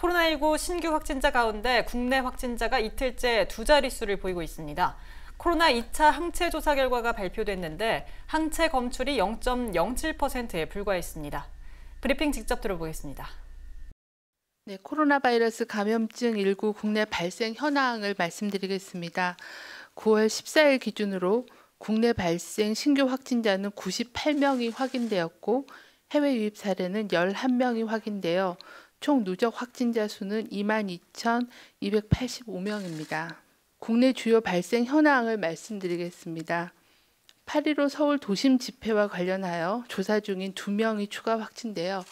코로나19 신규 확진자 가운데 국내 확진자가 이틀째 두 자릿수를 보이고 있습니다. 코로나 2차 항체 조사 결과가 발표됐는데 항체 검출이 0.07%에 불과했습니다. 브리핑 직접 들어보겠습니다. 네, 코로나 바이러스 감염증 19 국내 발생 현황을 말씀드리겠습니다. 9월 14일 기준으로 국내 발생 신규 확진자는 98명이 확인되었고 해외 유입 사례는 11명이 확인되어 총 누적 확진자 수는 22,285명입니다. 국내 주요 발생 현황을 말씀드리겠습니다. 8.15 서울 도심 집회와 관련하여 조사 중인 2명이 추가 확진되어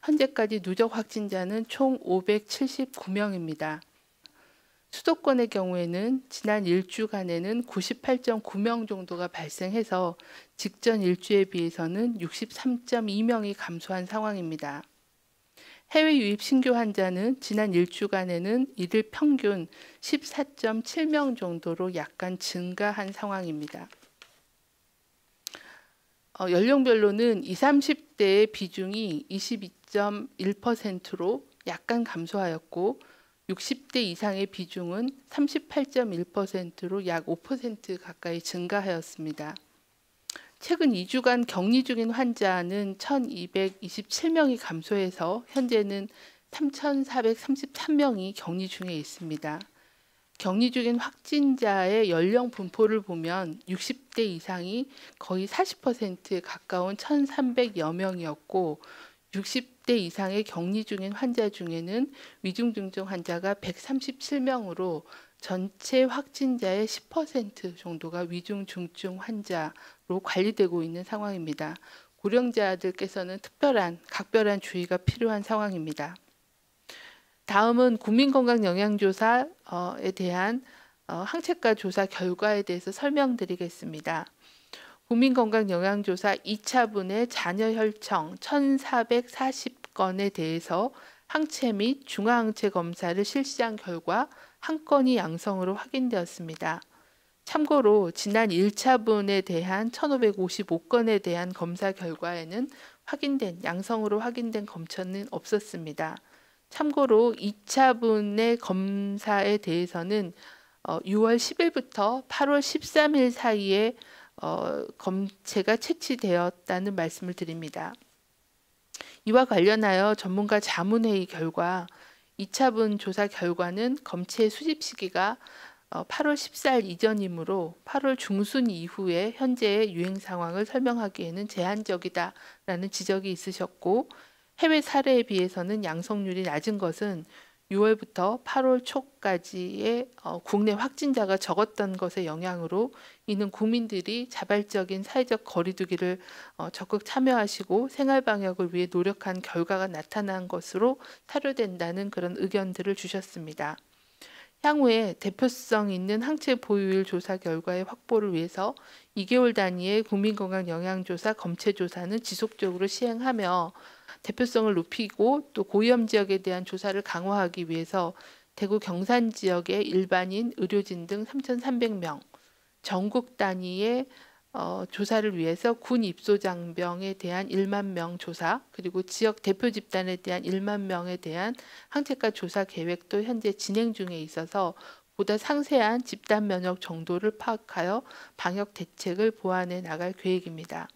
현재까지 누적 확진자는 총 579명입니다. 수도권의 경우에는 지난 일주간에는 98.9명 정도가 발생해서 직전 일주에 비해서는 63.2명이 감소한 상황입니다. 해외 유입 신규 환자는 지난 일주간에는 이들 평균 14.7명 정도로 약간 증가한 상황입니다. 연령별로는 20, 30대의 비중이 22.1%로 약간 감소하였고 60대 이상의 비중은 38.1%로 약 5% 가까이 증가하였습니다. 최근 2주간 격리 중인 환자는 1,227명이 감소해서 현재는 3,433명이 격리 중에 있습니다. 격리 중인 확진자의 연령 분포를 보면 60대 이상이 거의 40%에 가까운 1,300여 명이었고 60대 이상의 격리 중인 환자 중에는 위중증정 환자가 137명으로 전체 확진자의 10% 정도가 위중중증 환자로 관리되고 있는 상황입니다. 고령자들께서는 각별한 주의가 필요한 상황입니다. 다음은 국민건강영양조사에 대한 항체가 조사 결과에 대해서 설명드리겠습니다. 국민건강영양조사 2차분의 잔여 혈청 1,440건에 대해서 항체 및 중화항체 검사를 실시한 결과 한 건이 양성으로 확인되었습니다. 참고로 지난 1차분에 대한 1,555건에 대한 검사 결과에는 양성으로 확인된 검천은 없었습니다. 참고로 2차분의 검사에 대해서는 6월 10일부터 8월 13일 사이에 검체가 채취되었다는 말씀을 드립니다. 이와 관련하여 전문가 자문회의 결과 2차분 조사 결과는 검체 수집 시기가 8월 14일 이전이므로 8월 중순 이후에 현재의 유행 상황을 설명하기에는 제한적이다라는 지적이 있으셨고 해외 사례에 비해서는 양성률이 낮은 것은 6월부터 8월 초까지의 국내 확진자가 적었던 것의 영향으로 이는 국민들이 자발적인 사회적 거리두기를 적극 참여하시고 생활 방역을 위해 노력한 결과가 나타난 것으로 사료된다는 그런 의견들을 주셨습니다. 향후에 대표성 있는 항체 보유율 조사 결과의 확보를 위해서 2개월 단위의 국민건강영양조사 검체조사는 지속적으로 시행하며 대표성을 높이고 또 고위험 지역에 대한 조사를 강화하기 위해서 대구 경산 지역의 일반인, 의료진 등 3,300명, 전국 단위의 조사를 위해서 군 입소장병에 대한 1만 명 조사, 그리고 지역 대표 집단에 대한 1만 명에 대한 항체가 조사 계획도 현재 진행 중에 있어서 보다 상세한 집단 면역 정도를 파악하여 방역 대책을 보완해 나갈 계획입니다.